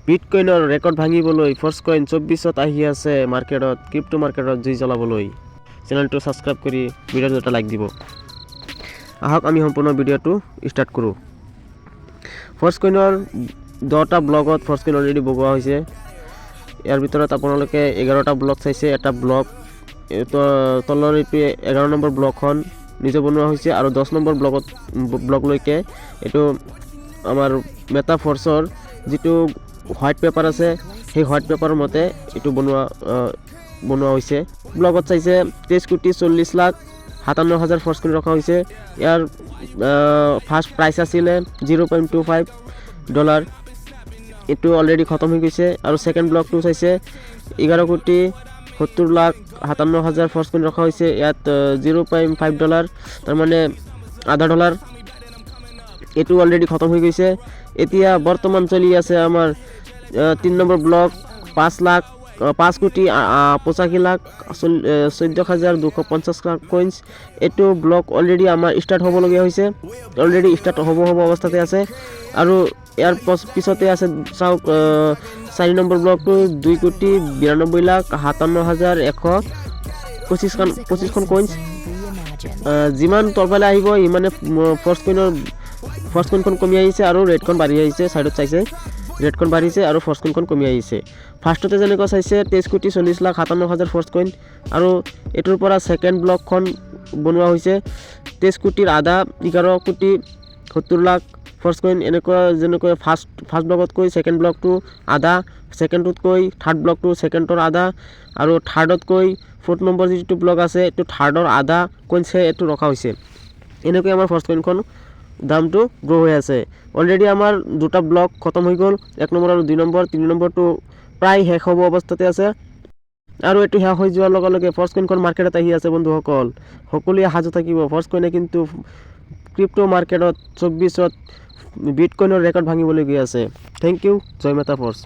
বিটকইনৰ record ভাঙিবলৈ ফৰ্চকইন 24ত আহি আছে মাৰ্কেটত ক্ৰিপ্টো মাৰ্কেটত জুই জ্বলাবলৈ চেনেলটো ছাবস্ক্ৰাইব কৰি ভিডিঅ'টো এটা লাইক দিব। আহক আমি সম্পূৰ্ণ ভিডিঅ'টো ষ্টাৰ্ট কৰোঁ। ফৰ্চকইনৰ 10টা ব্লগত ফৰ্চকইন অলৰেডি বগোৱা হৈছে। ইয়াৰ ভিতৰত আপোনালোকে 11টা ব্লগ চাইছে। এটা ব্লগ তলৰ এইটো 11 নম্বৰ ব্লগখন নিজে বনোৱা হৈছে আৰু 10 নম্বৰ ব্লগলৈকে এইটো আমাৰ মেটাফৰ্চৰ যিটো হোৱাইট পেপাৰ আছে সেই হোৱাইট পেপাৰৰ মতে এইটো বনোৱা হৈছে। ব্লগত চাইছে 23,40,57,000 ফৰ্চকইন ৰখা হৈছে। ইয়াৰ ফাৰ্ষ্ট প্ৰাইচ আছিলে $0.25। এইটো অলৰেডি খতম হৈ গৈছে। আৰু ছেকেণ্ড ব্লগটো চাইছে 11,70,57,000 ফৰ্চকইন ৰখা হৈছে। ইয়াত $0.5 তাৰমানে $0.5। এইটো অলৰেডি খতম হৈ গৈছে। এতিয়া বৰ্তমান চলি আছে আমাৰ 3 নম্বৰ ব্লগ 5,85,14,250 কইন্স। এইটো ব্লগ অলৰেডি আমাৰ ষ্টাৰ্ট হ'বলগীয়া হৈছে, অলৰেডি ষ্টাৰ্ট হ'ব অৱস্থাতে আছে। আৰু ইয়াৰ পিছতে আছে চাওক 4 নম্বৰ ব্লগটো 2,92,57,125খন কইন্স। যিমান তলফালে আহিব ইমানে ফৰ্চকইনখন কমি আহিছে আৰু ৰেটখন বাঢ়ি আহিছে। ছাইডত চাইছে ৰেটখন বাঢ়িছে আৰু ফৰ্চকইনখন কমি আহিছে। ফাৰ্ষ্টতে যেনেকুৱা চাইছে 23,40,57,000 ফৰ্চকইন আৰু এইটোৰ পৰা ছেকেণ্ড ব্লগখন বনোৱা হৈছে 23,50,11,70,000 ফৰ্চকইন। এনেকুৱা যেনেকৈ ফাৰ্ষ্ট ব্লগতকৈ ছেকেণ্ড ব্লগটো আধা, ছেকেণ্ডতকৈ থাৰ্ড ব্লগটো ছেকেণ্ডৰ আধা আৰু থাৰ্ডতকৈ 4th নম্বৰ যিটো ব্লগ আছে এইটো থাৰ্ডৰ আধা কইন্সহে এইটো ৰখা হৈছে। এনেকৈ আমাৰ ফৰ্চকইনখন দামটো গ্ৰ' হৈ আছে। অলৰেডি আমাৰ 2টা ব্লগ খতম হৈ গ'ল, 1 নম্বৰ আৰু 2 নম্বৰ। 3 নম্বৰটো প্ৰায় শেষ হ'ব অৱস্থাতে আছে আৰু এইটো শেষ হৈ যোৱাৰ লগে লগে ফৰ্চকইনখন মাৰ্কেটত আহি আছে। বন্ধুসকল সকলোৱে সাজু থাকিব। ফৰ্চকইনে কিন্তু ক্ৰিপ্টো মাৰ্কেটত 24ত বিটকইনৰ ৰেকৰ্ড ভাঙিবলৈ গৈ আছে। Thank you. জয় মেটাফৰ্চ।